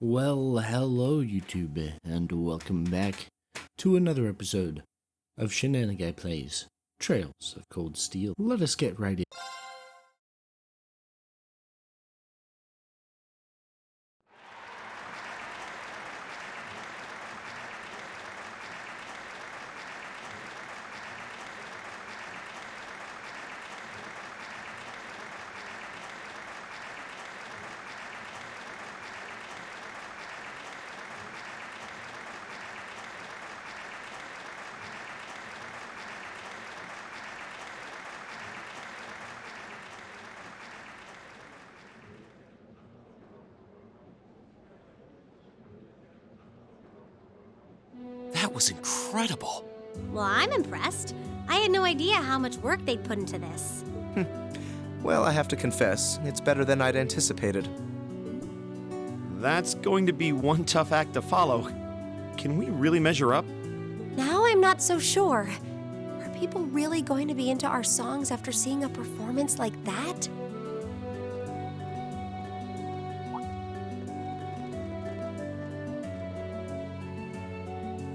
Well, hello YouTube, and welcome back to another episode of Shenanaguy Plays Trails of Cold Steel. Let us get right in. That was incredible. Well, I'm impressed. I had no idea how much work they'd put into this. Well, I have to confess, it's better than I'd anticipated. That's going to be one tough act to follow. Can we really measure up? Now I'm not so sure. Are people really going to be into our songs after seeing a performance like that?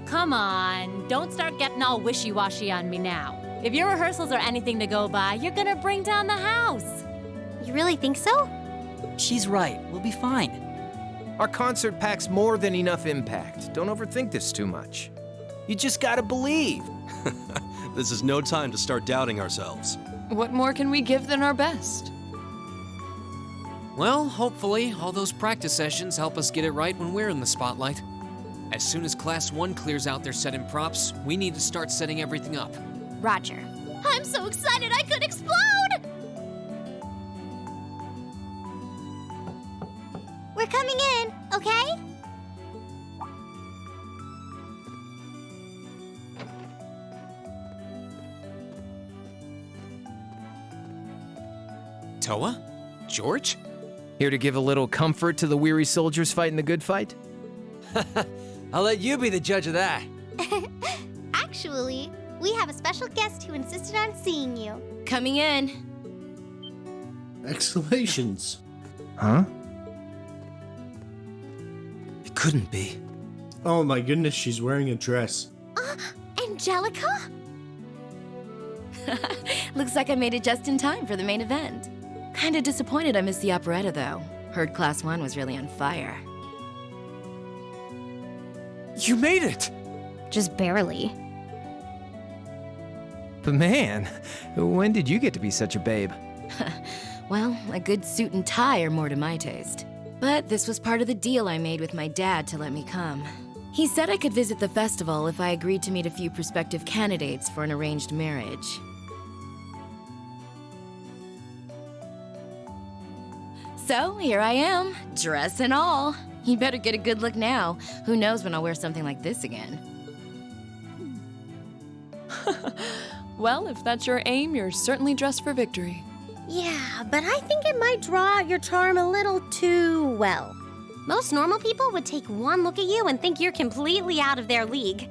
Come on, don't start getting all wishy-washy on me now. If your rehearsals are anything to go by, you're gonna bring down the house. You really think so? She's right. We'll be fine. Our concert packs more than enough impact. Don't overthink this too much. You just gotta believe. This is no time to start doubting ourselves. What more can we give than our best? Well, hopefully, all those practice sessions help us get it right when we're in the spotlight. As soon as Class 1 clears out their set and props, we need to start setting everything up. Roger. I'm so excited I could explode! We're coming in, okay? Toa? George? Here to give a little comfort to the weary soldiers fighting the good fight? I'll let you be the judge of that. Actually, we have a special guest who insisted on seeing you. Coming in. Exclamations. Huh? It couldn't be. Oh my goodness, she's wearing a dress. Angelica? Looks like I made it just in time for the main event. Kinda disappointed I missed the operetta, though. Heard Class 1 was really on fire. You made it! Just barely. But man, when did you get to be such a babe? Well, a good suit and tie are more to my taste. But this was part of the deal I made with my dad to let me come. He said I could visit the festival if I agreed to meet a few prospective candidates for an arranged marriage. So here I am, dress and all. You better get a good look now. Who knows when I'll wear something like this again. Well, if that's your aim, you're certainly dressed for victory. Yeah, but I think it might draw out your charm a little too well. Most normal people would take one look at you and think you're completely out of their league.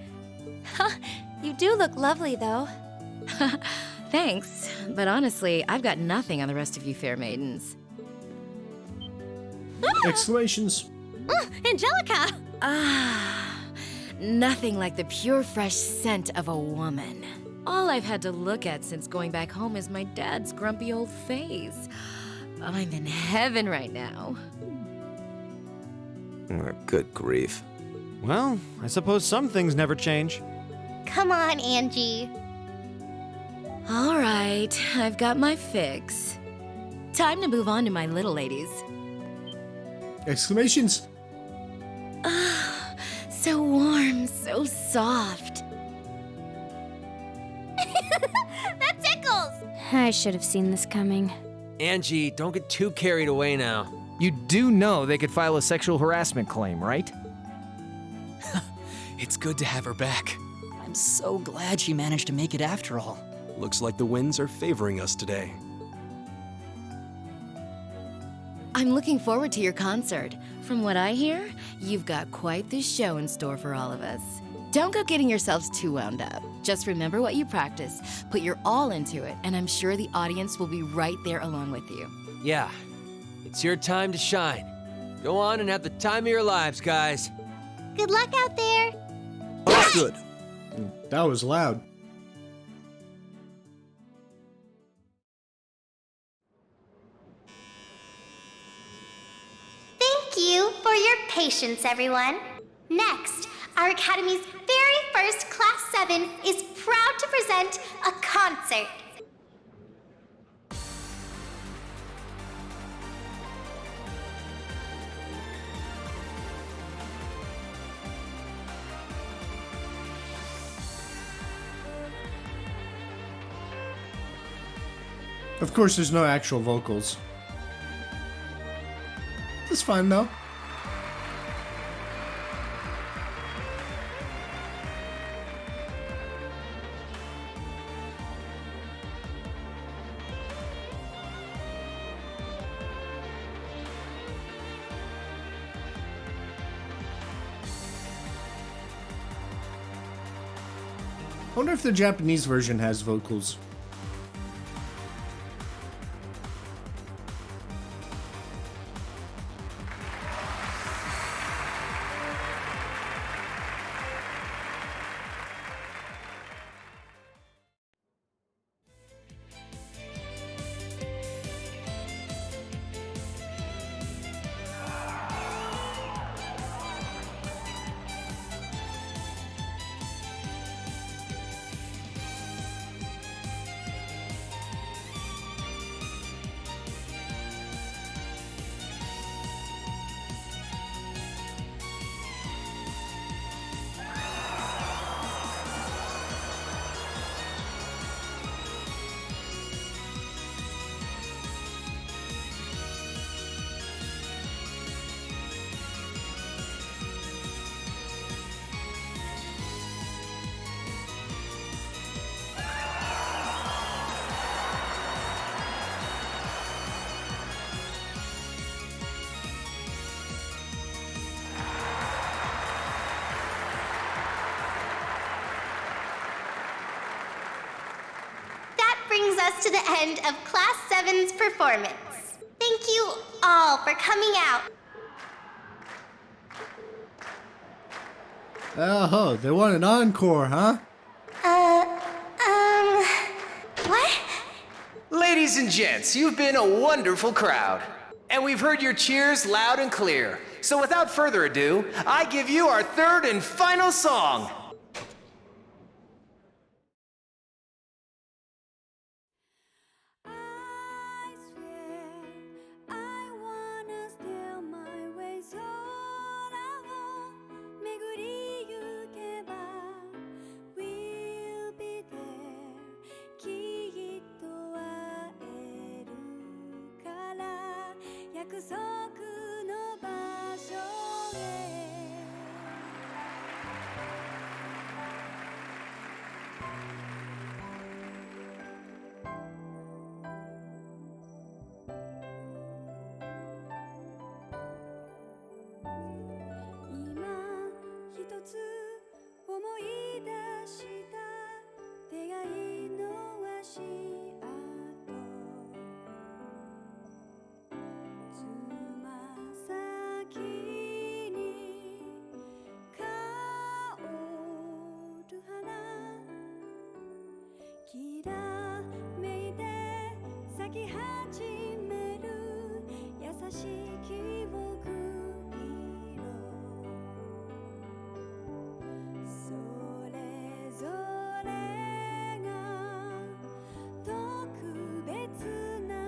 You do look lovely, though. Thanks, but honestly, I've got nothing on the rest of you fair maidens. Exclamations. Angelica! Nothing like the pure, fresh scent of a woman. All I've had to look at since going back home is my dad's grumpy old face. I'm in heaven right now. Good grief. Well, I suppose some things never change. Come on, Angie. All right, I've got my fix. Time to move on to my little ladies. Exclamations. So warm, so soft. That tickles! I should have seen this coming. Angie, don't get too carried away now. You do know they could file a sexual harassment claim, right? It's good to have her back. I'm so glad she managed to make it after all. Looks like the winds are favoring us today. I'm looking forward to your concert. From what I hear, you've got quite the show in store for all of us. Don't go getting yourselves too wound up. Just remember what you practice, put your all into it, and I'm sure the audience will be right there along with you. Yeah, it's your time to shine. Go on and have the time of your lives, guys. Good luck out there. Good. That was loud. Thank you for your patience, everyone. Next, our Academy's very first Class 7 is proud to present a concert. Of course, there's no actual vocals. That's fine, though. I wonder if the Japanese version has vocals. Brings us to the end of Class 7's performance. Thank you all for coming out. Oh, they want an encore, huh? What? Ladies and gents, you've been a wonderful crowd. And we've heard your cheers loud and clear. So without further ado, I give you our third and final song.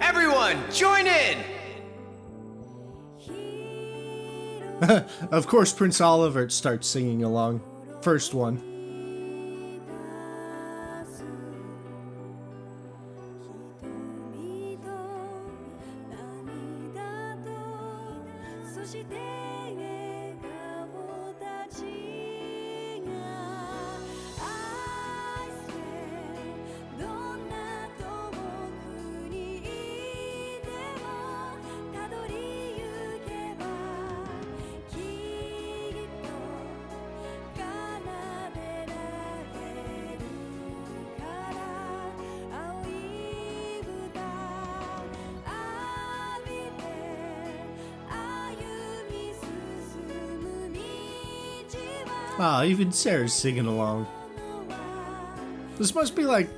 Everyone, join in! Of course, Prince Oliver starts singing along. First one. Ah, even Sarah's singing along. This must be like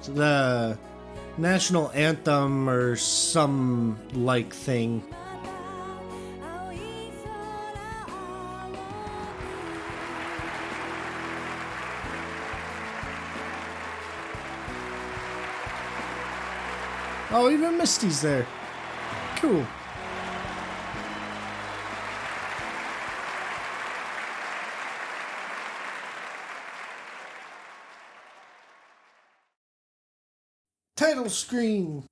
the national anthem or some like thing. Oh, even Misty's there. Cool. Title screen.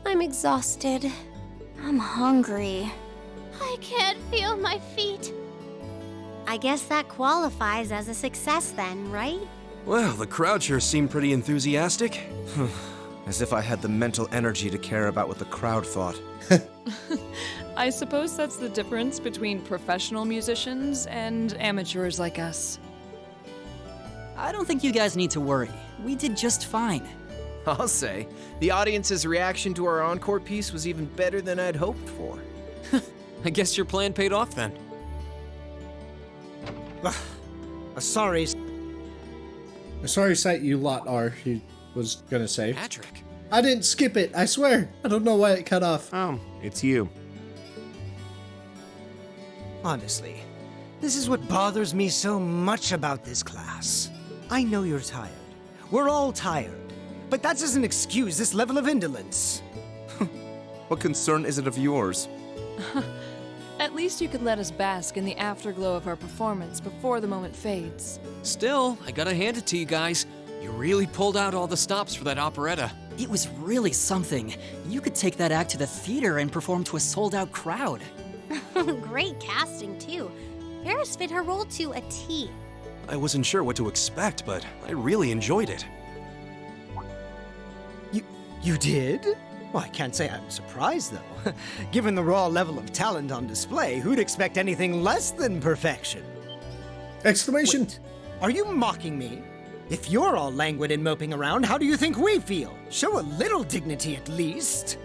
I'm exhausted. I'm hungry. I can't feel my feet. I guess that qualifies as a success then, right? Well, the crowd sure seemed pretty enthusiastic. As if I had the mental energy to care about what the crowd thought. I suppose that's the difference between professional musicians and amateurs like us. I don't think you guys need to worry. We did just fine. I'll say, the audience's reaction to our encore piece was even better than I'd hoped for. I guess your plan paid off then. Sorry. A sorry sight you lot are, he was gonna say. Patrick. I didn't skip it, I swear. I don't know why it cut off. Oh, it's you. Honestly, this is what bothers me so much about this class. I know you're tired. We're all tired. But that doesn't excuse this level of indolence. What concern is it of yours? At least you could let us bask in the afterglow of our performance before the moment fades. Still, I gotta hand it to you guys. You really pulled out all the stops for that operetta. It was really something. You could take that act to the theater and perform to a sold-out crowd. Great casting, too. Ferris fit her role to a T. I wasn't sure what to expect, but I really enjoyed it. You did? Well, I can't say I'm surprised, though. Given the raw level of talent on display, who'd expect anything less than perfection? Exclamation! Wait, are you mocking me? If you're all languid and moping around, how do you think we feel? Show a little dignity at least.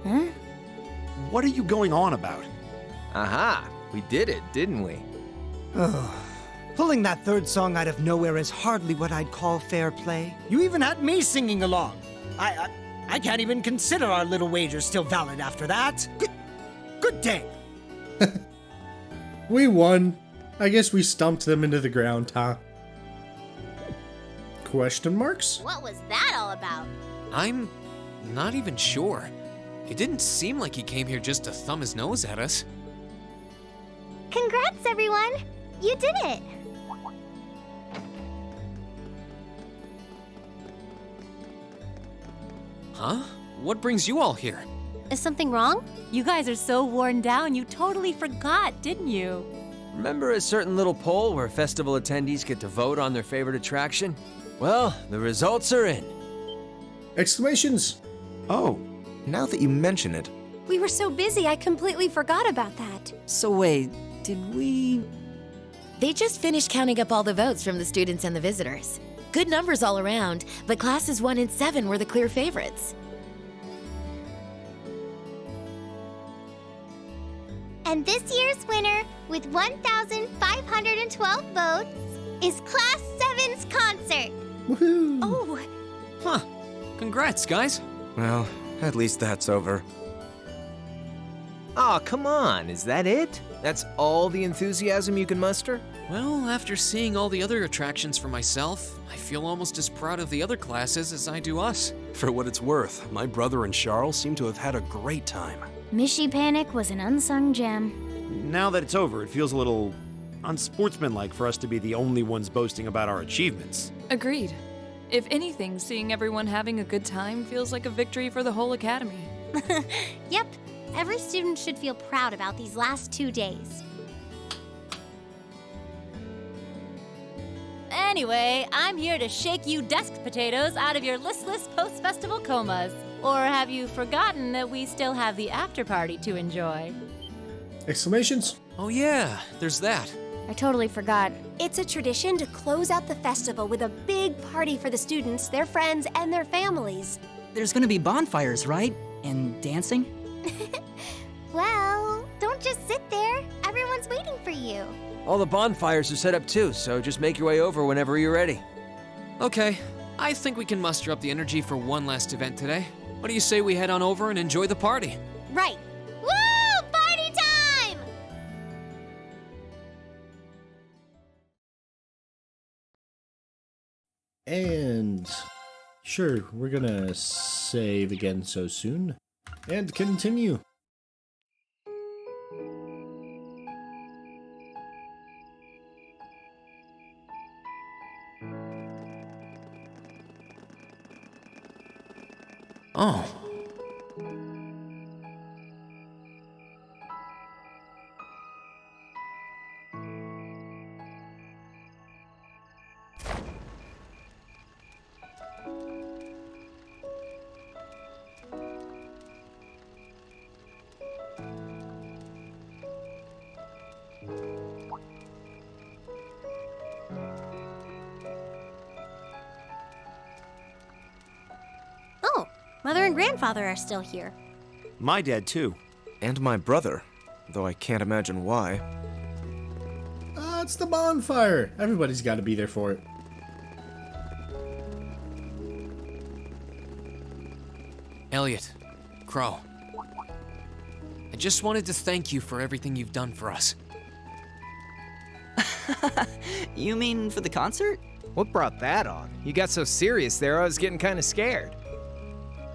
Huh? What are you going on about? Aha! We did it, didn't we? Pulling that third song out of nowhere is hardly what I'd call fair play. You even had me singing along. I can't even consider our little wager still valid after that. Good day. We won. I guess we stumped them into the ground, huh? Question marks? What was that all about? I'm not even sure. It didn't seem like he came here just to thumb his nose at us. Congrats, everyone! You did it! Huh? What brings you all here? Is something wrong? You guys are so worn down, you totally forgot, didn't you? Remember a certain little poll where festival attendees get to vote on their favorite attraction? Well, the results are in. Exclamations! Oh, now that you mention it. We were so busy, I completely forgot about that. So wait, did we... They just finished counting up all the votes from the students and the visitors. Good numbers all around, but classes 1 and 7 were the clear favorites. And this year's winner, with 1,512 votes, is Class 7's concert. Woohoo! Oh! Huh. Congrats, guys. Well, at least that's over. Aw, come on, is that it? That's all the enthusiasm you can muster? Well, after seeing all the other attractions for myself, I feel almost as proud of the other classes as I do us. For what it's worth, my brother and Charles seem to have had a great time. Mishy Panic was an unsung gem. Now that it's over, it feels a little unsportsmanlike for us to be the only ones boasting about our achievements. Agreed. If anything, seeing everyone having a good time feels like a victory for the whole academy. Yep, every student should feel proud about these last 2 days. Anyway, I'm here to shake you desk potatoes out of your listless post-festival comas. Or have you forgotten that we still have the after-party to enjoy? Exclamations? Oh yeah, there's that. I totally forgot. It's a tradition to close out the festival with a big party for the students, their friends, and their families. There's gonna be bonfires, right? And dancing? Well, don't just sit there. Everyone's waiting for you. All the bonfires are set up too, so just make your way over whenever you're ready. Okay, I think we can muster up the energy for one last event today. What do you say we head on over and enjoy the party? Right. Woo! Party time! And sure, we're gonna save again so soon. And continue. Oh. Oh, Mother and Grandfather are still here. My dad, too. And my brother, though I can't imagine why. It's the bonfire. Everybody's got to be there for it. Elliot, Crow, I just wanted to thank you for everything you've done for us. You mean for the concert? What brought that on? You got so serious there, I was getting kind of scared.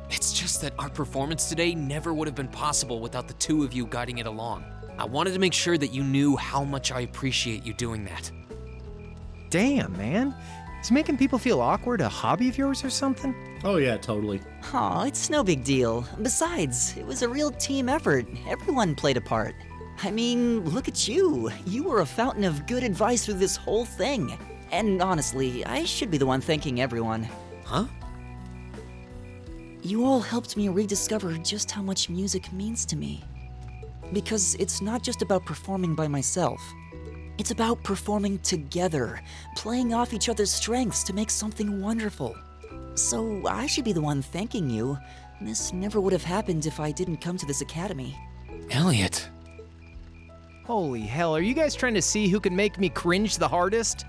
It's just that our performance today never would have been possible without the two of you guiding it along. I wanted to make sure that you knew how much I appreciate you doing that. Damn, man. Is making people feel awkward a hobby of yours or something? Oh yeah, totally. Aw, it's no big deal. Besides, it was a real team effort. Everyone played a part. I mean, look at you. You were a fountain of good advice through this whole thing. And honestly, I should be the one thanking everyone. Huh? You all helped me rediscover just how much music means to me. Because it's not just about performing by myself. It's about performing together, playing off each other's strengths to make something wonderful. So I should be the one thanking you. This never would have happened if I didn't come to this academy. Elliot. Holy hell, are you guys trying to see who can make me cringe the hardest?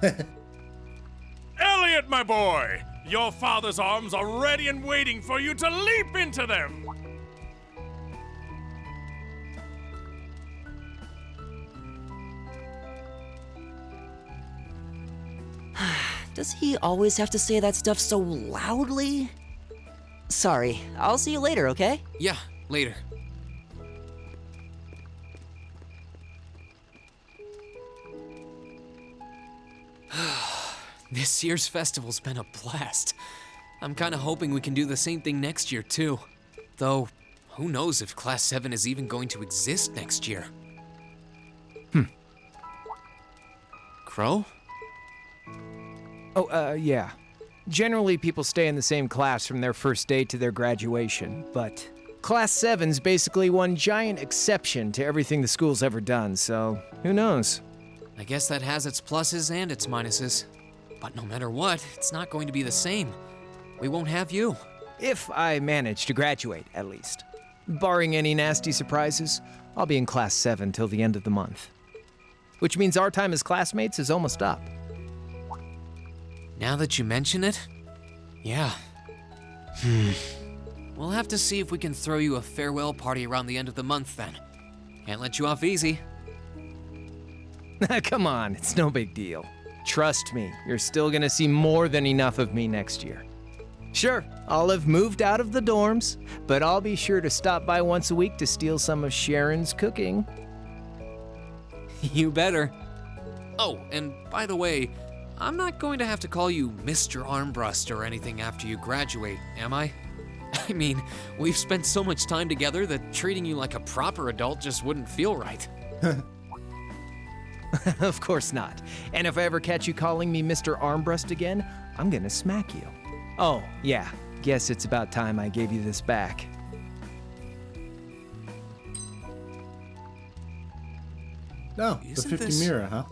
Elliot, my boy! Your father's arms are ready and waiting for you to leap into them! Does he always have to say that stuff so loudly? Sorry, I'll see you later, okay? Yeah, later. This year's festival's been a blast. I'm kinda hoping we can do the same thing next year, too. Though, who knows if Class 7 is even going to exist next year? Crow? Oh, yeah. Generally, people stay in the same class from their first day to their graduation, but Class 7's basically one giant exception to everything the school's ever done, so who knows? I guess that has its pluses and its minuses. But no matter what, it's not going to be the same. We won't have you. If I manage to graduate, at least. Barring any nasty surprises, I'll be in Class 7 till the end of the month. Which means our time as classmates is almost up. Now that you mention it, yeah. We'll have to see if we can throw you a farewell party around the end of the month then. Can't let you off easy. Come on, it's no big deal. Trust me, you're still gonna see more than enough of me next year. Sure, I'll have moved out of the dorms, but I'll be sure to stop by once a week to steal some of Sharon's cooking. You better. Oh, and by the way, I'm not going to have to call you Mr. Armbrust or anything after you graduate, am I? I mean, we've spent so much time together that treating you like a proper adult just wouldn't feel right. Of course not. And if I ever catch you calling me Mr. Armbrust again, I'm gonna smack you. Oh, yeah. Guess it's about time I gave you this back. No, the 50 mirror, huh?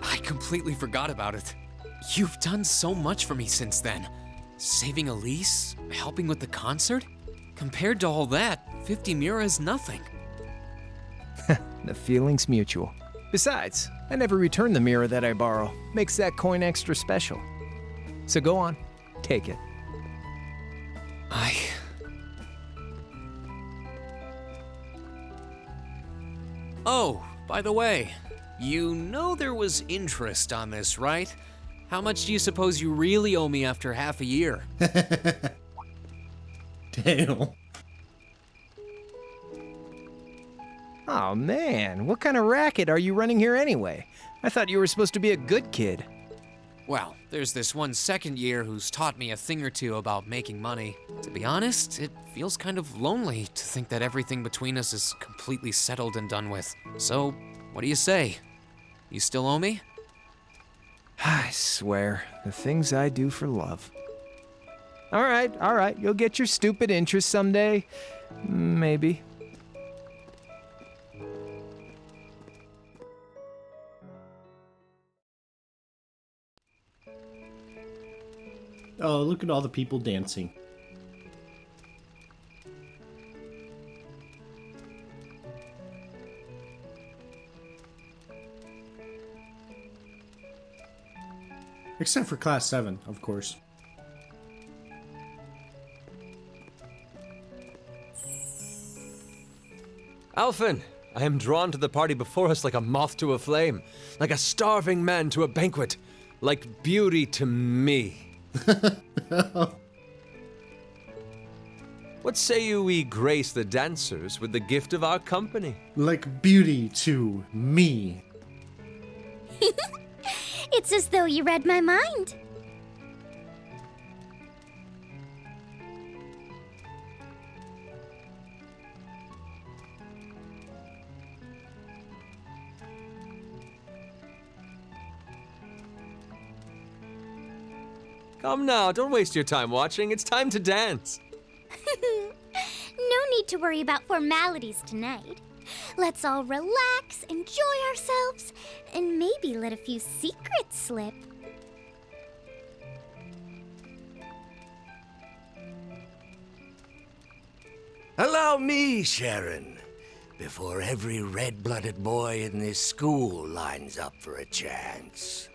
I completely forgot about it. You've done so much for me since then. Saving Elise, helping with the concert. Compared to all that, 50 Mira is nothing. The feeling's mutual. Besides, I never return the mirror that I borrow. Makes that coin extra special. So go on, take it. Oh, by the way, you know there was interest on this, right? How much do you suppose you really owe me after half a year? Damn. Oh man, what kind of racket are you running here anyway? I thought you were supposed to be a good kid. Well, there's this one second year who's taught me a thing or two about making money. To be honest, it feels kind of lonely to think that everything between us is completely settled and done with. So, what do you say? You still owe me? I swear, the things I do for love. All right, you'll get your stupid interest someday. Maybe. Oh, look at all the people dancing. Except for Class 7, of course. Alphen, I am drawn to the party before us like a moth to a flame, like a starving man to a banquet, like beauty to me. What say you we grace the dancers with the gift of our company? Like beauty to me. It's as though you read my mind. Come now, don't waste your time watching. It's time to dance. No need to worry about formalities tonight. Let's all relax, enjoy ourselves, and maybe let a few secrets slip. Allow me, Sharon, before every red-blooded boy in this school lines up for a chance.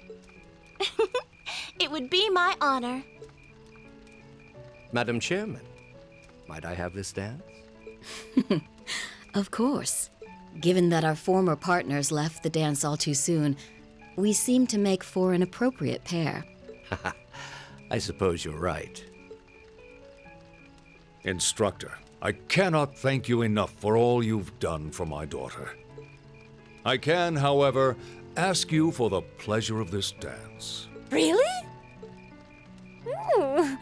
It would be my honor. Madam Chairman, might I have this dance? Of course. Given that our former partners left the dance all too soon, we seem to make for an appropriate pair. I suppose you're right. Instructor, I cannot thank you enough for all you've done for my daughter. I can, however, ask you for the pleasure of this dance. Really? Ooh,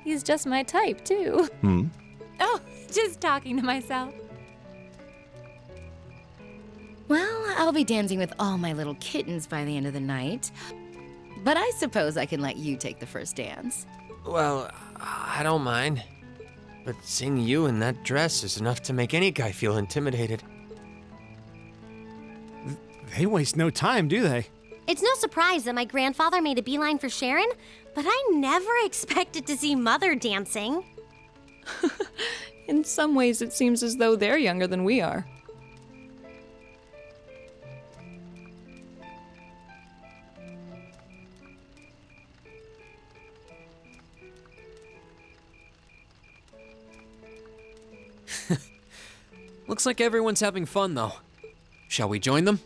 he's just my type, too. Oh, just talking to myself. Well, I'll be dancing with all my little kittens by the end of the night. But I suppose I can let you take the first dance. Well, I don't mind. But seeing you in that dress is enough to make any guy feel intimidated. They waste no time, do they? It's no surprise that my grandfather made a beeline for Sharon, but I never expected to see Mother dancing. In some ways, it seems as though they're younger than we are. Looks like everyone's having fun, though. Shall we join them?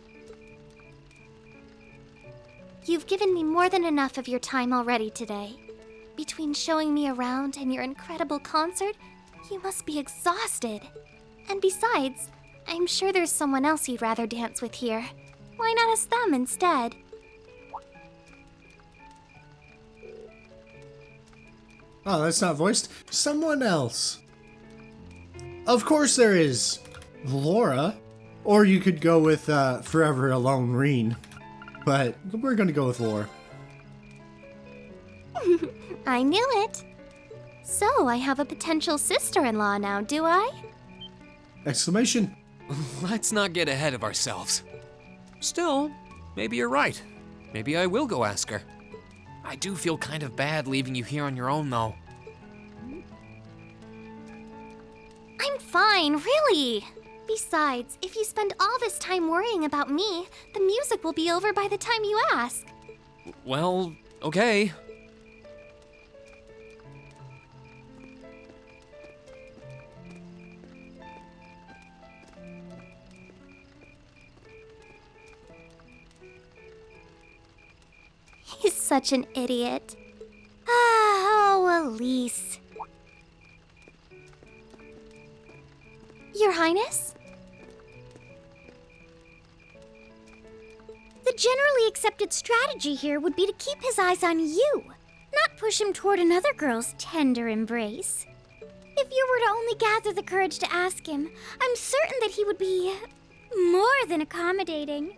You've given me more than enough of your time already today. Between showing me around and your incredible concert, you must be exhausted. And besides, I'm sure there's someone else you'd rather dance with here. Why not ask them instead? Oh, that's not voiced. Someone else. Of course there is. Laura. Or you could go with Forever Alone Reen. But we're gonna go with Laura. I knew it. So, I have a potential sister-in-law now, do I? Exclamation. Let's not get ahead of ourselves. Still, maybe you're right. Maybe I will go ask her. I do feel kind of bad leaving you here on your own, though. I'm fine, really. Besides, if you spend all this time worrying about me, the music will be over by the time you ask. Well, okay. He's such an idiot. Oh, Elise. Your Highness? The generally accepted strategy here would be to keep his eyes on you, not push him toward another girl's tender embrace. If you were to only gather the courage to ask him, I'm certain that he would be more than accommodating.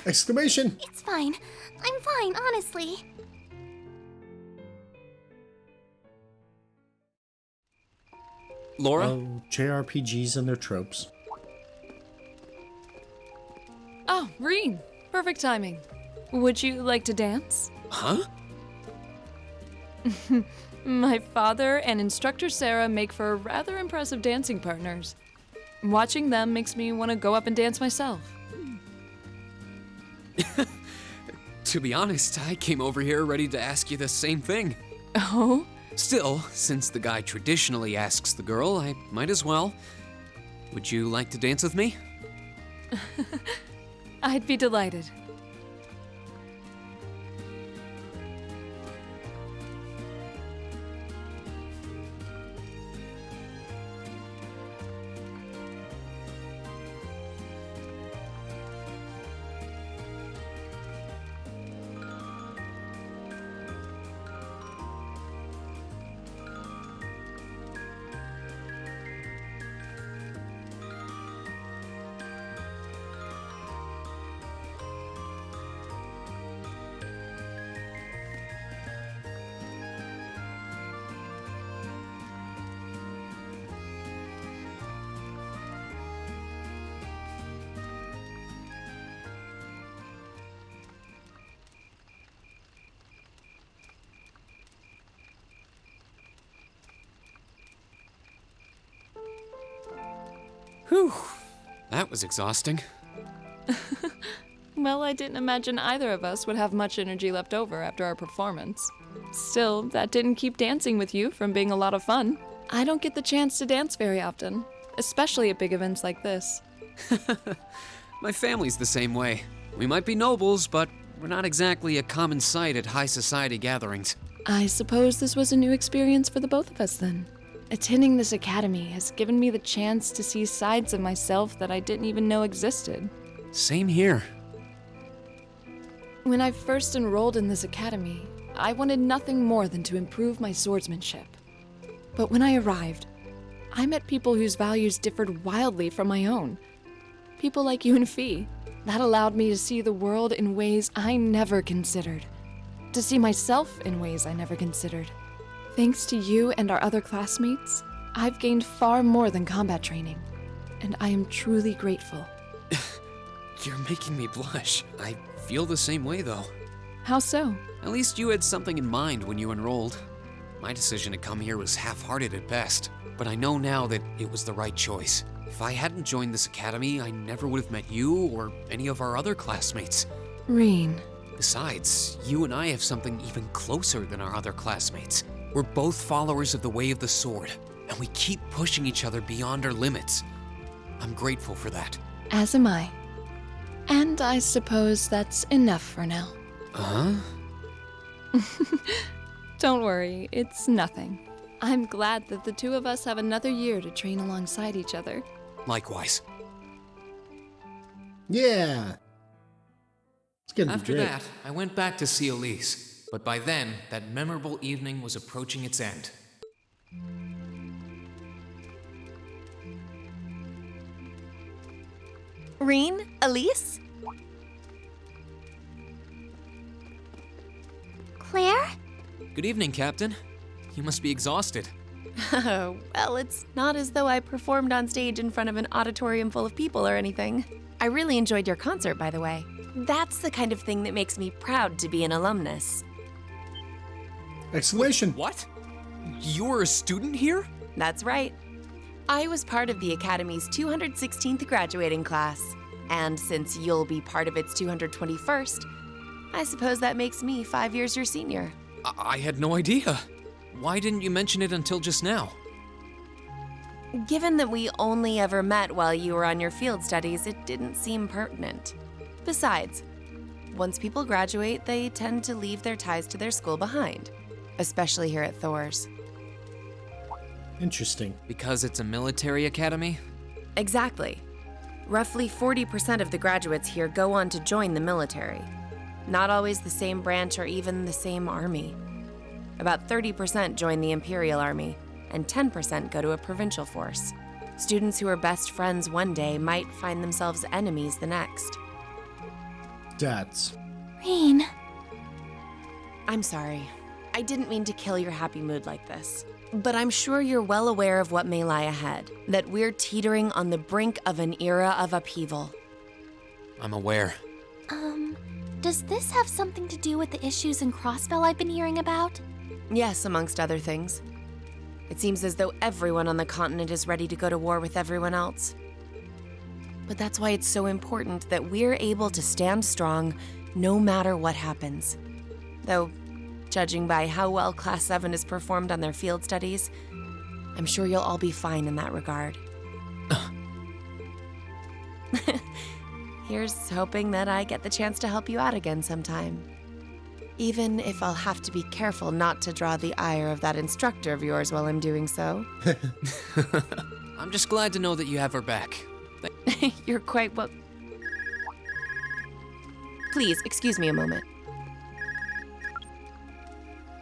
Exclamation. It's fine. I'm fine, honestly. Laura? Oh, JRPGs and their tropes. Oh, Reen. Perfect timing. Would you like to dance? Huh? My father and instructor Sarah make for rather impressive dancing partners. Watching them makes me want to go up and dance myself. To be honest, I came over here ready to ask you the same thing. Oh? Still, since the guy traditionally asks the girl, I might as well. Would you like to dance with me? I'd be delighted. Whew, that was exhausting. Well, I didn't imagine either of us would have much energy left over after our performance. Still, that didn't keep dancing with you from being a lot of fun. I don't get the chance to dance very often, especially at big events like this. My family's the same way. We might be nobles, but we're not exactly a common sight at high society gatherings. I suppose this was a new experience for the both of us then. Attending this academy has given me the chance to see sides of myself that I didn't even know existed. Same here. When I first enrolled in this academy, I wanted nothing more than to improve my swordsmanship. But when I arrived, I met people whose values differed wildly from my own. People like you and Fee. That allowed me to see the world in ways I never considered. To see myself in ways I never considered. Thanks to you and our other classmates, I've gained far more than combat training, and I am truly grateful. You're making me blush. I feel the same way, though. How so? At least you had something in mind when you enrolled. My decision to come here was half-hearted at best, but I know now that it was the right choice. If I hadn't joined this academy, I never would have met you or any of our other classmates. Reen. Besides, you and I have something even closer than our other classmates. We're both followers of the way of the sword, and we keep pushing each other beyond our limits. I'm grateful for that. As am I. And I suppose that's enough for now. Huh? Don't worry, it's nothing. I'm glad that the two of us have another year to train alongside each other. Likewise. Yeah. It's gonna be After great. that, I went back to see Elise, but by then, that memorable evening was approaching its end. Reen? Elise? Claire? Good evening, Captain. You must be exhausted. Oh, well, it's not as though I performed on stage in front of an auditorium full of people or anything. I really enjoyed your concert, by the way. That's the kind of thing that makes me proud to be an alumnus. Exclamation. What? You're a student here? That's right. I was part of the Academy's 216th graduating class. And since you'll be part of its 221st, I suppose that makes me 5 years your senior. I had no idea. Why didn't you mention it until just now? Given that we only ever met while you were on your field studies, it didn't seem pertinent. Besides, once people graduate, they tend to leave their ties to their school behind, especially here at Thor's. Interesting. Because it's a military academy? Exactly. Roughly 40% of the graduates here go on to join the military. Not always the same branch or even the same army. About 30% join the Imperial Army, and 10% go to a provincial force. Students who are best friends one day might find themselves enemies the next. That's... Reen. I'm sorry. I didn't mean to kill your happy mood like this. But I'm sure you're well aware of what may lie ahead, that we're teetering on the brink of an era of upheaval. I'm aware. Does this have something to do with the issues in Crossbell I've been hearing about? Yes, amongst other things. It seems as though everyone on the continent is ready to go to war with everyone else. But that's why it's so important that we're able to stand strong no matter what happens. Though, judging by how well Class 7 has performed on their field studies, I'm sure you'll all be fine in that regard. Here's hoping that I get the chance to help you out again sometime. Even if I'll have to be careful not to draw the ire of that instructor of yours while I'm doing so. I'm just glad to know that you have her back. You're quite well... Please, excuse me a moment.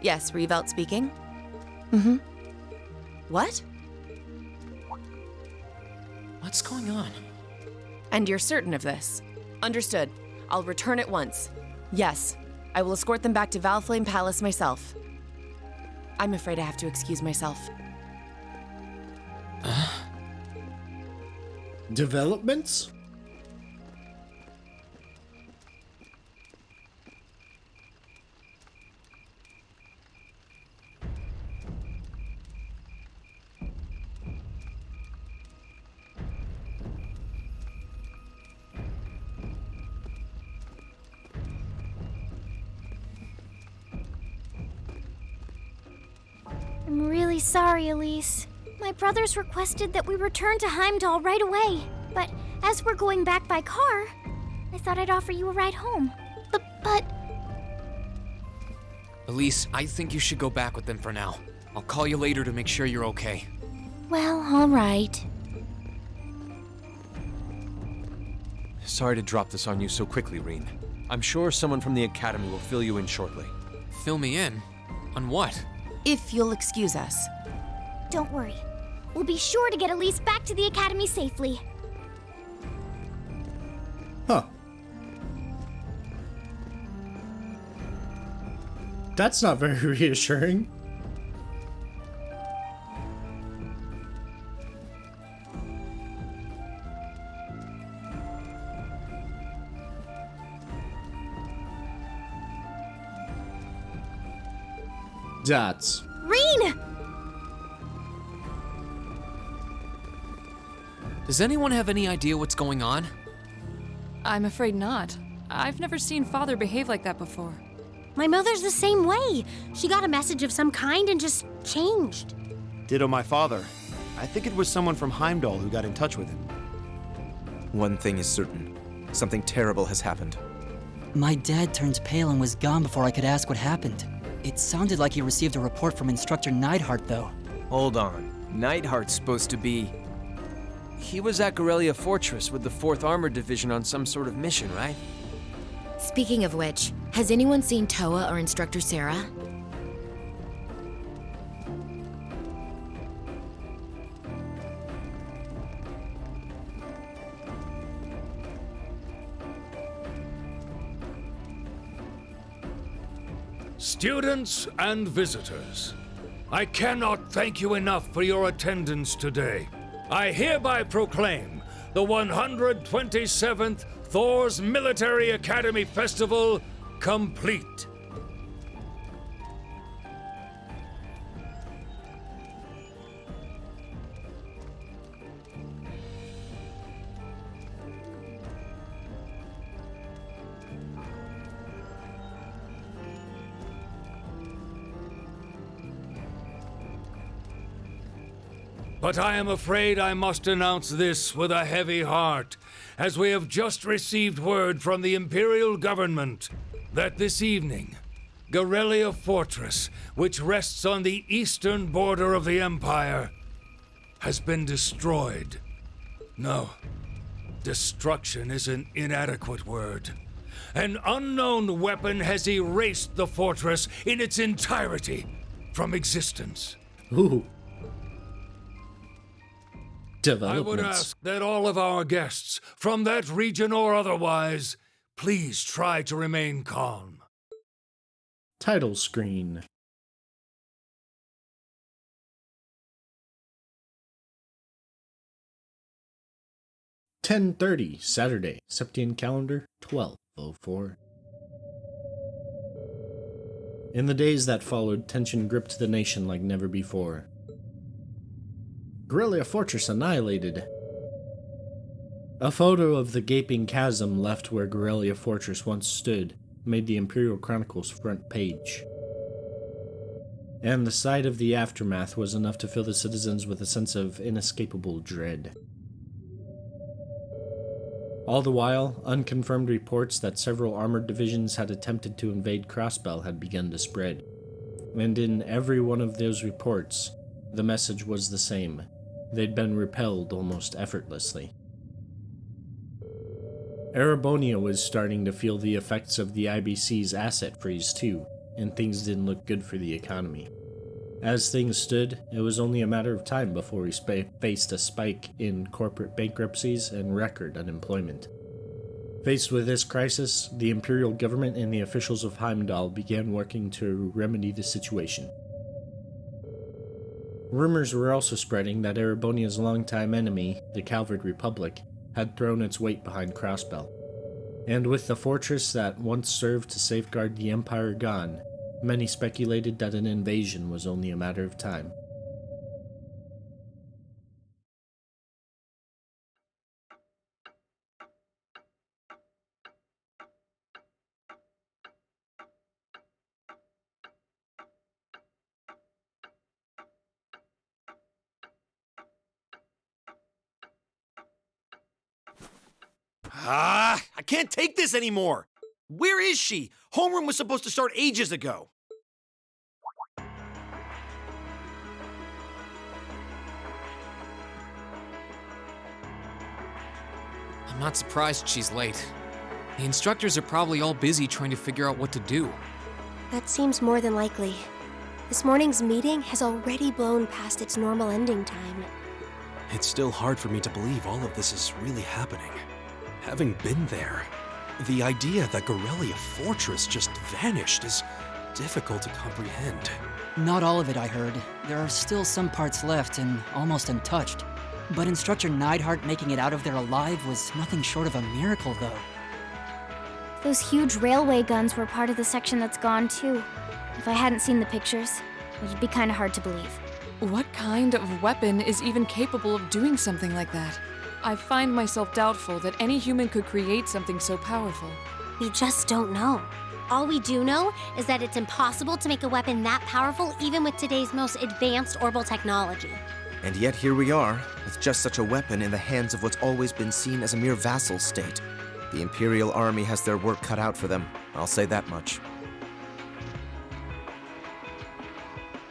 Yes, Revelt speaking. Mm-hmm. What? What's going on? And you're certain of this? Understood. I'll return at once. Yes, I will escort them back to Valflame Palace myself. I'm afraid I have to excuse myself. Developments? I'm really sorry, Elise. My brothers requested that we return to Heimdall right away. But as we're going back by car, I thought I'd offer you a ride home. But... Elise, I think you should go back with them for now. I'll call you later to make sure you're okay. Well, all right. Sorry to drop this on you so quickly, Reen. I'm sure someone from the Academy will fill you in shortly. Fill me in? On what? If you'll excuse us. Don't worry. We'll be sure to get Elise back to the Academy safely. Huh. That's not very reassuring. That's... Reen! Does anyone have any idea what's going on? I'm afraid not. I've never seen Father behave like that before. My mother's the same way. She got a message of some kind and just changed. Ditto my father. I think it was someone from Heimdall who got in touch with him. One thing is certain. Something terrible has happened. My dad turned pale and was gone before I could ask what happened. It sounded like he received a report from Instructor Neidhart, though. Hold on. Neidhart's supposed to be... He was at Gorelia Fortress with the 4th Armored Division on some sort of mission, right? Speaking of which, has anyone seen Toa or Instructor Sarah? Students and visitors, I cannot thank you enough for your attendance today. I hereby proclaim the 127th Thor's Military Academy Festival complete. But I am afraid I must announce this with a heavy heart, as we have just received word from the Imperial Government that this evening, Gorelia Fortress, which rests on the eastern border of the Empire, has been destroyed. No, destruction is an inadequate word. An unknown weapon has erased the fortress in its entirety from existence. Ooh. I would ask that all of our guests, from that region or otherwise, please try to remain calm. Title screen. (10:30) Saturday, Septian calendar 1204. In the days that followed, tension gripped the nation like never before. Gorelia Fortress annihilated. A photo of the gaping chasm left where Gorelia Fortress once stood made the Imperial Chronicle's front page. And the sight of the aftermath was enough to fill the citizens with a sense of inescapable dread. All the while, unconfirmed reports that several armored divisions had attempted to invade Crossbell had begun to spread. And in every one of those reports, the message was the same. They'd been repelled almost effortlessly. Erebonia was starting to feel the effects of the IBC's asset freeze too, and things didn't look good for the economy. As things stood, it was only a matter of time before we faced a spike in corporate bankruptcies and record unemployment. Faced with this crisis, the Imperial government and the officials of Heimdall began working to remedy the situation. Rumors were also spreading that Erebonia's longtime enemy, the Calvard Republic, had thrown its weight behind Crossbell. And with the fortress that once served to safeguard the Empire gone, many speculated that an invasion was only a matter of time. I can't take this anymore! Where is she? Homeroom was supposed to start ages ago. I'm not surprised she's late. The instructors are probably all busy trying to figure out what to do. That seems more than likely. This morning's meeting has already blown past its normal ending time. It's still hard for me to believe all of this is really happening. Having been there, the idea that Gorelia Fortress just vanished is difficult to comprehend. Not all of it, I heard. There are still some parts left and almost untouched. But Instructor Neidhart making it out of there alive was nothing short of a miracle, though. Those huge railway guns were part of the section that's gone, too. If I hadn't seen the pictures, it'd be kind of hard to believe. What kind of weapon is even capable of doing something like that? I find myself doubtful that any human could create something so powerful. We just don't know. All we do know is that it's impossible to make a weapon that powerful even with today's most advanced orbital technology. And yet here we are, with just such a weapon in the hands of what's always been seen as a mere vassal state. The Imperial Army has their work cut out for them, I'll say that much.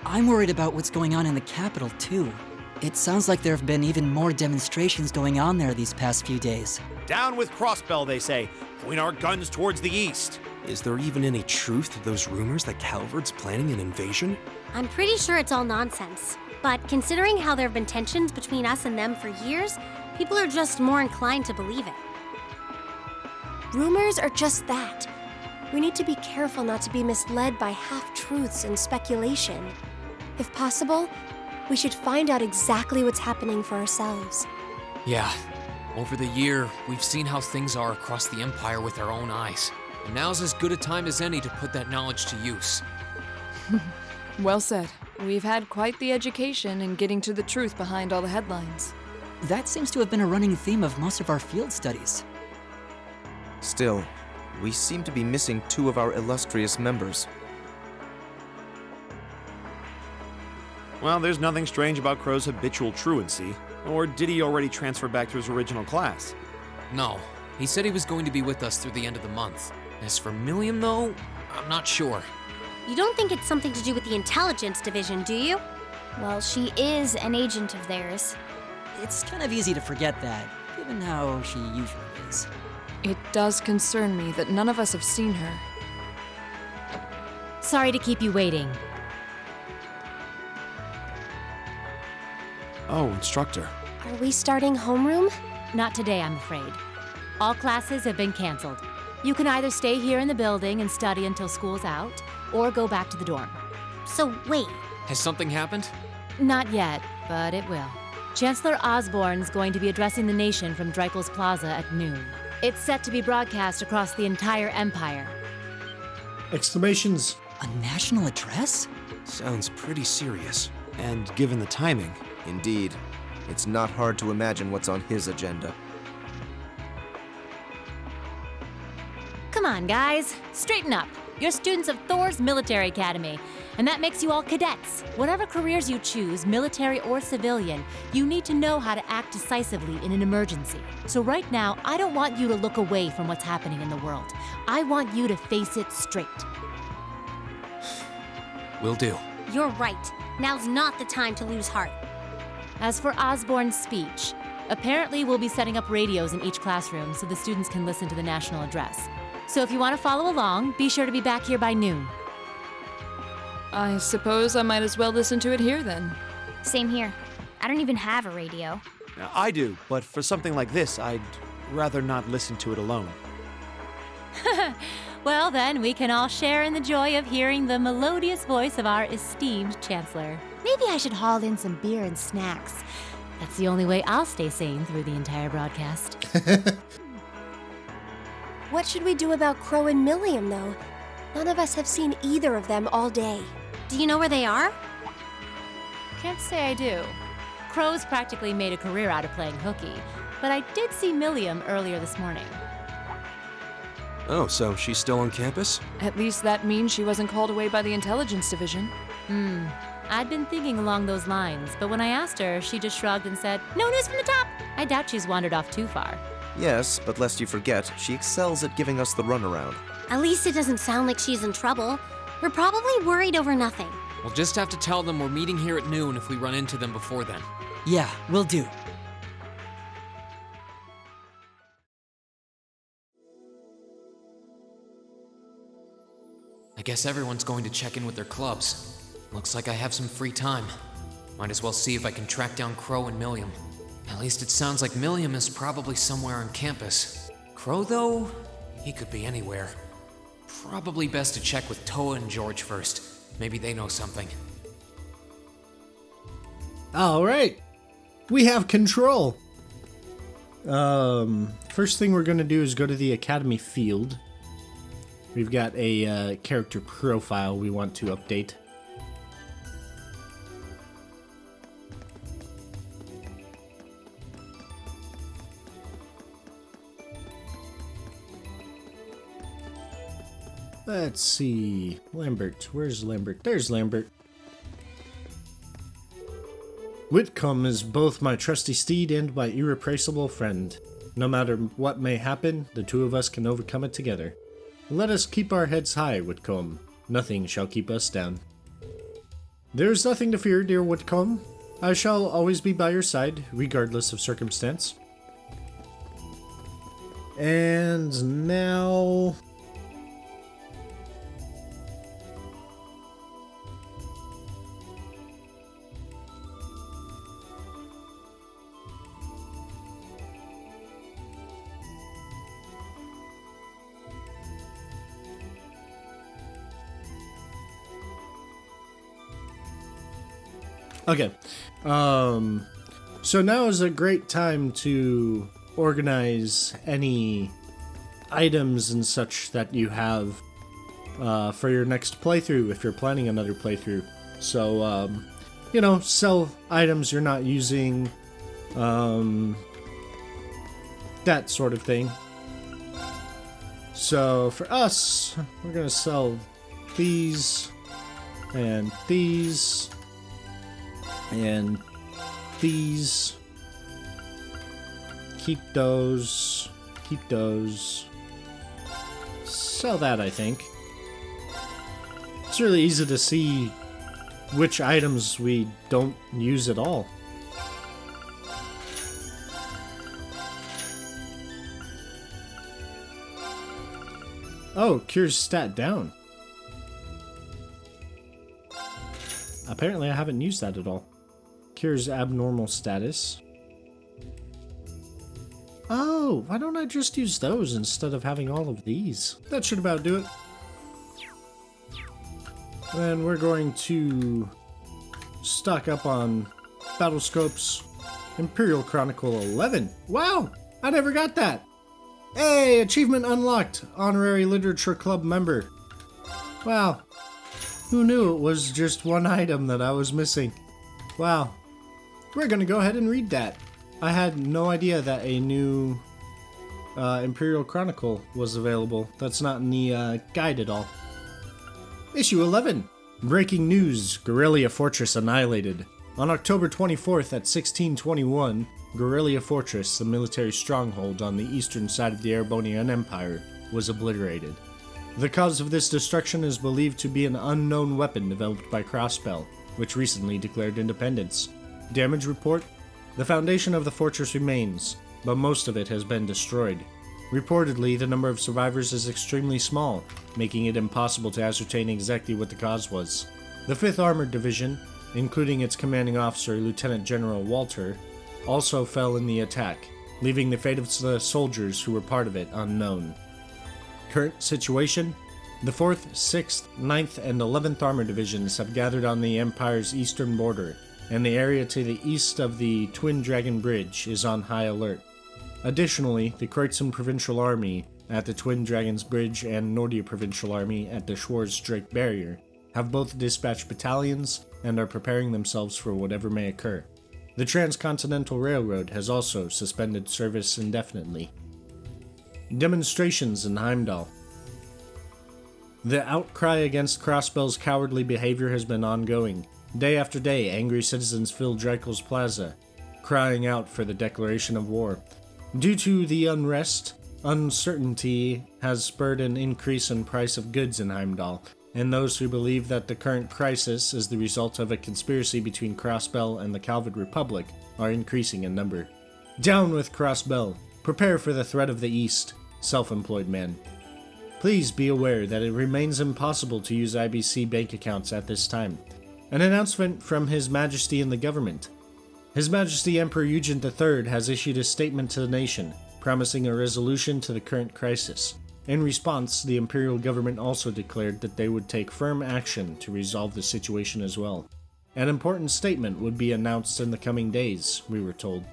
I'm worried about what's going on in the capital, too. It sounds like there have been even more demonstrations going on there these past few days. Down with Crossbell, they say. Point our guns towards the east. Is there even any truth to those rumors that Calvard's planning an invasion? I'm pretty sure it's all nonsense. But considering how there have been tensions between us and them for years, people are just more inclined to believe it. Rumors are just that. We need to be careful not to be misled by half-truths and speculation. If possible, we should find out exactly what's happening for ourselves. Yeah. Over the year, we've seen how things are across the Empire with our own eyes. And now's as good a time as any to put that knowledge to use. Well said. We've had quite the education in getting to the truth behind all the headlines. That seems to have been a running theme of most of our field studies. Still, we seem to be missing 2 of our illustrious members. Well, there's nothing strange about Crow's habitual truancy. Or did he already transfer back to his original class? No. He said he was going to be with us through the end of the month. As for Milliam, though, I'm not sure. You don't think it's something to do with the intelligence division, do you? Well, she is an agent of theirs. It's kind of easy to forget that, given how she usually is. It does concern me that none of us have seen her. Sorry to keep you waiting. Oh, instructor. Are we starting homeroom? Not today, I'm afraid. All classes have been canceled. You can either stay here in the building and study until school's out, or go back to the dorm. So, wait. Has something happened? Not yet, but it will. Chancellor Osborne's going to be addressing the nation from Dreikel's Plaza at noon. It's set to be broadcast across the entire Empire. Exclamations. A national address? Sounds pretty serious. And given the timing. Indeed. It's not hard to imagine what's on his agenda. Come on, guys. Straighten up. You're students of Thor's Military Academy, and that makes you all cadets. Whatever careers you choose, military or civilian, you need to know how to act decisively in an emergency. So right now, I don't want you to look away from what's happening in the world. I want you to face it straight. Will do. You're right. Now's not the time to lose heart. As for Osborne's speech, apparently we'll be setting up radios in each classroom so the students can listen to the national address. So if you want to follow along, be sure to be back here by noon. I suppose I might as well listen to it here then. Same here. I don't even have a radio. I do, but for something like this, I'd rather not listen to it alone. Well, then, we can all share in the joy of hearing the melodious voice of our esteemed Chancellor. Maybe I should haul in some beer and snacks. That's the only way I'll stay sane through the entire broadcast. What should we do about Crow and Milliam, though? None of us have seen either of them all day. Do you know where they are? Can't say I do. Crow's practically made a career out of playing hooky, but I did see Milliam earlier this morning. Oh, so she's still on campus? At least that means she wasn't called away by the intelligence division. I'd been thinking along those lines, but when I asked her, she just shrugged and said, "No news from the top." I doubt she's wandered off too far. Yes, but lest you forget, she excels at giving us the runaround. At least it doesn't sound like she's in trouble. We're probably worried over nothing. We'll just have to tell them we're meeting here at noon if we run into them before then. Yeah, will do. I guess everyone's going to check in with their clubs. Looks like I have some free time. Might as well see if I can track down Crow and Milliam. At least it sounds like Milliam is probably somewhere on campus. Crow, though, he could be anywhere. Probably best to check with Toa and George first. Maybe they know something. All right. We have control. First thing we're going to do is go to the Academy field. We've got a character profile we want to update. Let's see. Lambert. Where's Lambert? There's Lambert. Whitcomb is both my trusty steed and my irreplaceable friend. No matter what may happen, the two of us can overcome it together. Let us keep our heads high, Whitcomb. Nothing shall keep us down. There is nothing to fear, dear Whitcomb. I shall always be by your side, regardless of circumstance. And now... Okay, so now is a great time to organize any items and such that you have for your next playthrough, if you're planning another playthrough. So, you know, sell items you're not using, that sort of thing. So, for us, we're gonna sell these, and these, and these. Keep those. Keep those. Sell that, I think. It's really easy to see which items we don't use at all. Oh, cures stat down. Apparently I haven't used that at all. Cures abnormal status. Oh, why don't I just use those instead of having all of these? That should about do it. Then we're going to stock up on battle scopes. Imperial Chronicle 11. Wow, I never got that. Hey, achievement unlocked. Honorary Literature Club member. Wow. Who knew it was just one item that I was missing? Wow. We're gonna go ahead and read that. I had no idea that a new Imperial Chronicle was available. That's not in the guide at all. Issue 11. Breaking news. Guerrilla Fortress annihilated. On October 24th at 1621, Guerrilla Fortress, the military stronghold on the eastern side of the Erebonian Empire, was obliterated. The cause of this destruction is believed to be an unknown weapon developed by Crossbell, which recently declared independence. Damage report? The foundation of the fortress remains, but most of it has been destroyed. Reportedly, the number of survivors is extremely small, making it impossible to ascertain exactly what the cause was. The 5th Armored Division, including its commanding officer, Lieutenant General Walter, also fell in the attack, leaving the fate of the soldiers who were part of it unknown. Current situation? The 4th, 6th, 9th, and 11th Armored Divisions have gathered on the Empire's eastern border, and the area to the east of the Twin Dragon Bridge is on high alert. Additionally, the Kreutzen Provincial Army at the Twin Dragons Bridge and Nordia Provincial Army at the Schwarz Drake Barrier have both dispatched battalions and are preparing themselves for whatever may occur. The Transcontinental Railroad has also suspended service indefinitely. Demonstrations in Heimdall. The outcry against Crossbell's cowardly behavior has been ongoing. Day after day, angry citizens fill Dreikel's Plaza, crying out for the declaration of war. Due to the unrest, uncertainty has spurred an increase in price of goods in Heimdall, and those who believe that the current crisis is the result of a conspiracy between Crossbell and the Calvid Republic are increasing in number. Down with Crossbell! Prepare for the threat of the East, self-employed man. Please be aware that it remains impossible to use IBC bank accounts at this time. An announcement from His Majesty and the government. His Majesty Emperor Eugene III has issued a statement to the nation, promising a resolution to the current crisis. In response, the Imperial government also declared that they would take firm action to resolve the situation as well. An important statement would be announced in the coming days, we were told.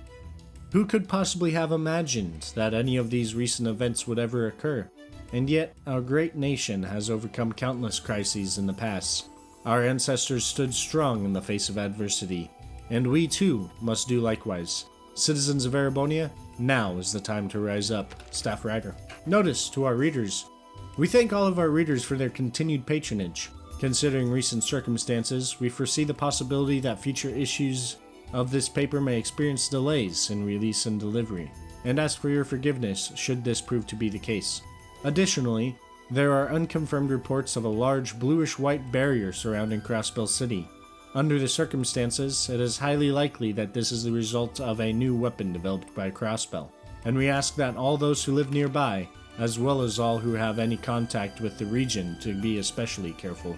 Who could possibly have imagined that any of these recent events would ever occur? And yet, our great nation has overcome countless crises in the past. Our ancestors stood strong in the face of adversity, and we too must do likewise. Citizens of Erebonia, now is the time to rise up. Staff Writer. Notice to our readers. We thank all of our readers for their continued patronage. Considering recent circumstances, we foresee the possibility that future issues of this paper may experience delays in release and delivery, and ask for your forgiveness should this prove to be the case. Additionally, there are unconfirmed reports of a large bluish-white barrier surrounding Crossbell City. Under the circumstances, it is highly likely that this is the result of a new weapon developed by Crossbell, and we ask that all those who live nearby, as well as all who have any contact with the region, to be especially careful.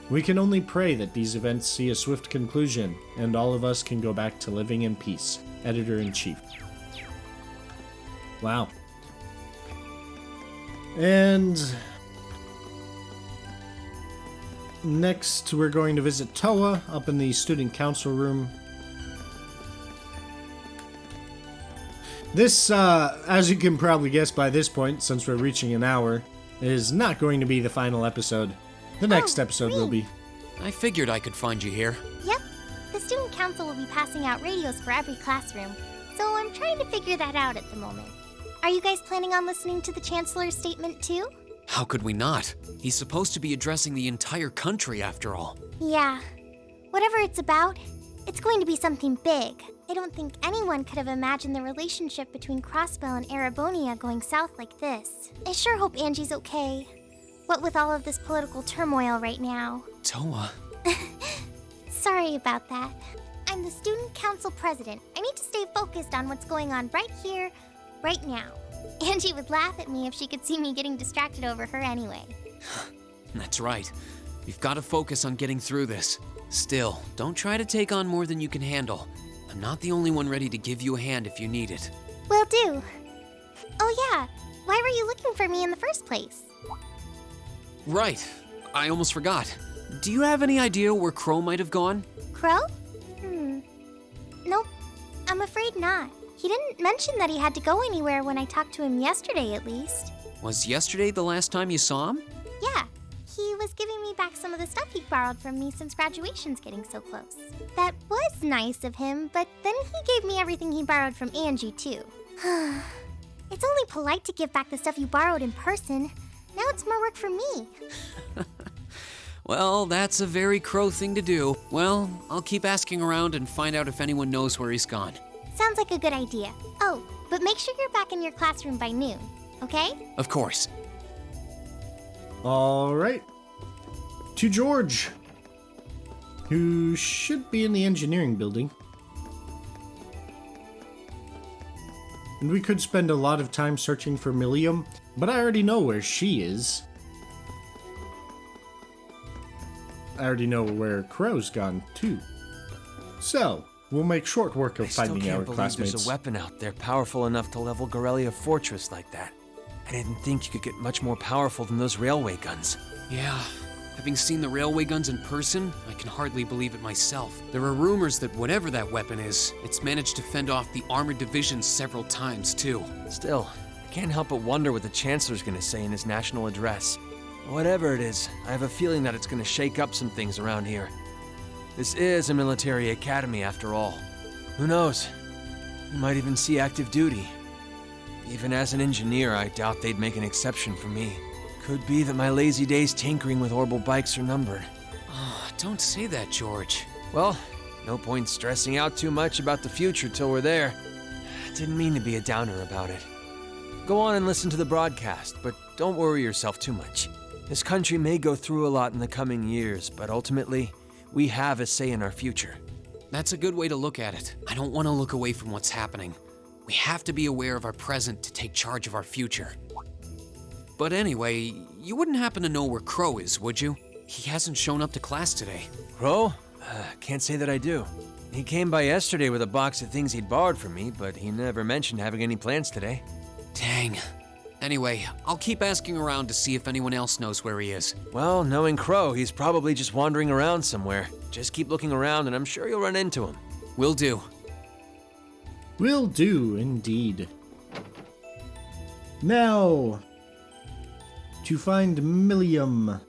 We can only pray that these events see a swift conclusion, and all of us can go back to living in peace. Editor-in-Chief. Wow. And next, we're going to visit Toa up in the student council room. This, as you can probably guess by this point, since we're reaching an hour, is not going to be the final episode. The next episode will be. I figured I could find you here. Yep. The student council will be passing out radios for every classroom, so I'm trying to figure that out at the moment. Are you guys planning on listening to the Chancellor's statement too? How could we not? He's supposed to be addressing the entire country after all. Yeah. Whatever it's about, it's going to be something big. I don't think anyone could have imagined the relationship between Crossbell and Erebonia going south like this. I sure hope Angie's okay. What with all of this political turmoil right now. Toa. Sorry about that. I'm the student council president. I need to stay focused on what's going on right here, right now. Angie would laugh at me if she could see me getting distracted over her anyway. That's right. We've got to focus on getting through this. Still, don't try to take on more than you can handle. I'm not the only one ready to give you a hand if you need it. Will do. Oh yeah, why were you looking for me in the first place? Right. I almost forgot. Do you have any idea where Crow might have gone? Crow? Nope, I'm afraid not. He didn't mention that he had to go anywhere when I talked to him yesterday, at least. Was yesterday the last time you saw him? Yeah, he was giving me back some of the stuff he'd borrowed from me since graduation's getting so close. That was nice of him, but then he gave me everything he borrowed from Angie, too. It's only polite to give back the stuff you borrowed in person. Now it's more work for me. Well, that's a very Crow thing to do. Well, I'll keep asking around and find out if anyone knows where he's gone. Sounds like a good idea. Oh, but make sure you're back in your classroom by noon, okay? Of course. All right. To George, who should be in the engineering building. And we could spend a lot of time searching for Millium, but I already know where she is. I already know where Crow's gone, too. So, we'll make short work of finding our classmates. There's a weapon out there powerful enough to level Gorelia Fortress like that. I didn't think you could get much more powerful than those railway guns. Yeah. Having seen the railway guns in person, I can hardly believe it myself. There are rumors that whatever that weapon is, it's managed to fend off the armored divisions several times, too. Still, I can't help but wonder what the Chancellor's gonna say in his national address. Whatever it is, I have a feeling that it's gonna shake up some things around here. This is a military academy after all. Who knows? We might even see active duty. Even as an engineer, I doubt they'd make an exception for me. Could be that my lazy days tinkering with orbital bikes are numbered. Oh, don't say that, George. Well, no point stressing out too much about the future till we're there. Didn't mean to be a downer about it. Go on and listen to the broadcast, but don't worry yourself too much. This country may go through a lot in the coming years, but ultimately, we have a say in our future. That's a good way to look at it. I don't want to look away from what's happening. We have to be aware of our present to take charge of our future. But anyway, you wouldn't happen to know where Crow is, would you? He hasn't shown up to class today. Crow? Can't say that I do. He came by yesterday with a box of things he'd borrowed from me, but he never mentioned having any plans today. Dang. Anyway, I'll keep asking around to see if anyone else knows where he is. Well, knowing Crow, he's probably just wandering around somewhere. Just keep looking around and I'm sure you'll run into him. Will do. Will do, indeed. Now, to find Millium.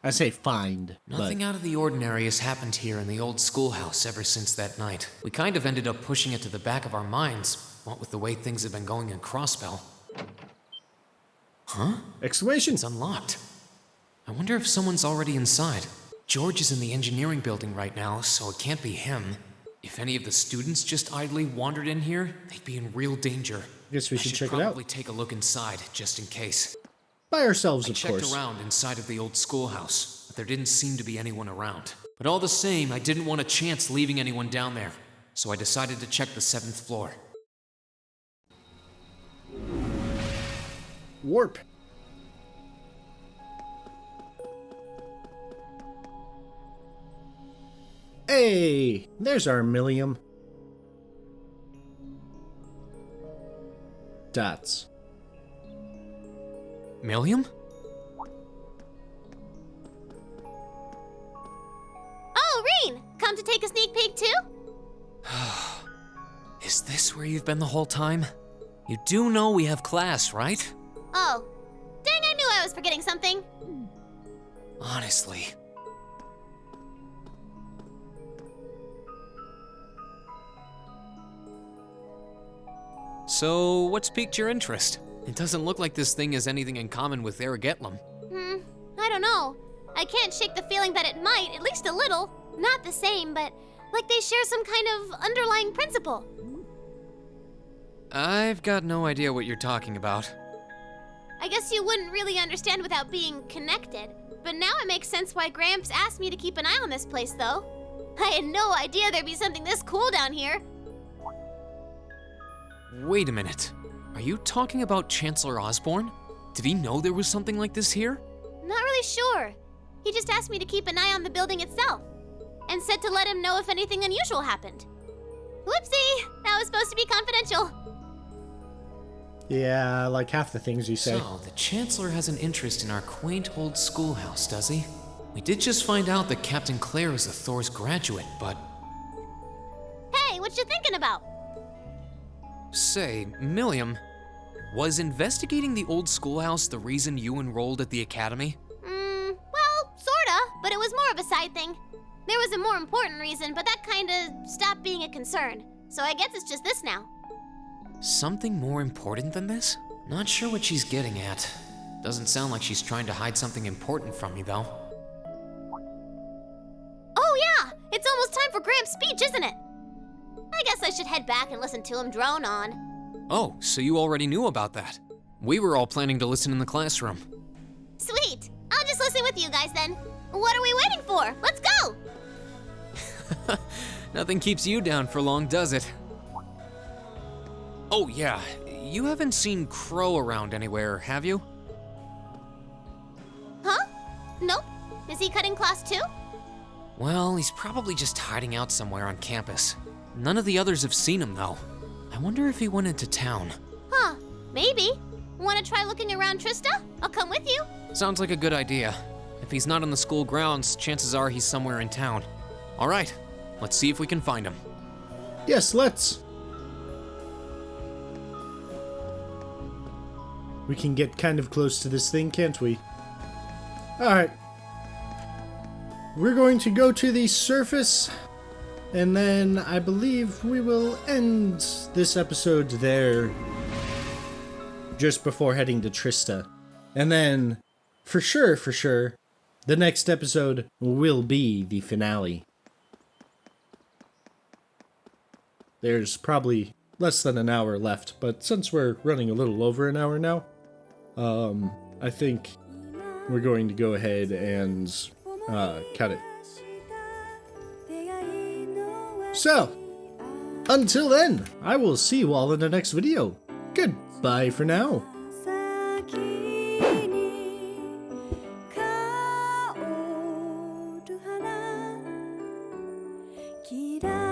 I say find. Nothing out of the ordinary has happened here in the old schoolhouse ever since that night. We kind of ended up pushing it to the back of our minds, what with the way things have been going in Crossbell. Huh? Exclamation! It's unlocked. I wonder if someone's already inside. George is in the engineering building right now, so it can't be him. If any of the students just idly wandered in here, they'd be in real danger. Guess we should check it out. Probably take a look inside, just in case. By ourselves, of course. I checked course. around inside of the old schoolhouse, but there didn't seem to be anyone around. But all the same, I didn't want a chance leaving anyone down there, so I decided to check the 7th floor. Warp. Hey, there's our Millium. Dots. Millium? Oh, Reen! Come to take a sneak peek too? Is this where you've been the whole time? You do know we have class, right? Oh. Dang, I knew I was forgetting something. Honestly. So, what's piqued your interest? It doesn't look like this thing has anything in common with Aragetlum. I don't know. I can't shake the feeling that it might, at least a little. Not the same, but like they share some kind of underlying principle. I've got no idea what you're talking about. I guess you wouldn't really understand without being connected. But now it makes sense why Gramps asked me to keep an eye on this place, though. I had no idea there'd be something this cool down here. Wait a minute. Are you talking about Chancellor Osborne? Did he know there was something like this here? Not really sure. He just asked me to keep an eye on the building itself, and said to let him know if anything unusual happened. Whoopsie! That was supposed to be confidential. Yeah, like half the things you say. So, the Chancellor has an interest in our quaint old schoolhouse, does he? We did just find out that Captain Claire is a Thor's graduate, but... Hey, what you thinking about? Say, Millium, was investigating the old schoolhouse the reason you enrolled at the academy? Well, sorta, but it was more of a side thing. There was a more important reason, but that kinda stopped being a concern. So I guess it's just this now. Something more important than this? Not sure what she's getting at. Doesn't sound like she's trying to hide something important from me, though. Oh yeah! It's almost time for Gramps' speech, isn't it? I guess I should head back and listen to him drone on. Oh, so you already knew about that. We were all planning to listen in the classroom. Sweet! I'll just listen with you guys then. What are we waiting for? Let's go! Nothing keeps you down for long, does it? Oh yeah, you haven't seen Crow around anywhere, have you? Huh? Nope. Is he cutting class too? Well, he's probably just hiding out somewhere on campus. None of the others have seen him, though. I wonder if he went into town. Huh, maybe. Wanna try looking around, Trista? I'll come with you. Sounds like a good idea. If he's not on the school grounds, chances are he's somewhere in town. All right, let's see if we can find him. Yes, let's. We can get kind of close to this thing, can't we? Alright. We're going to go to the surface, and then I believe we will end this episode there, just before heading to Trista. And then, for sure, the next episode will be the finale. There's probably less than an hour left, but since we're running a little over an hour now, I think we're going to go ahead and cut it. So, until then, I will see you all in the next video. Goodbye for now. Kira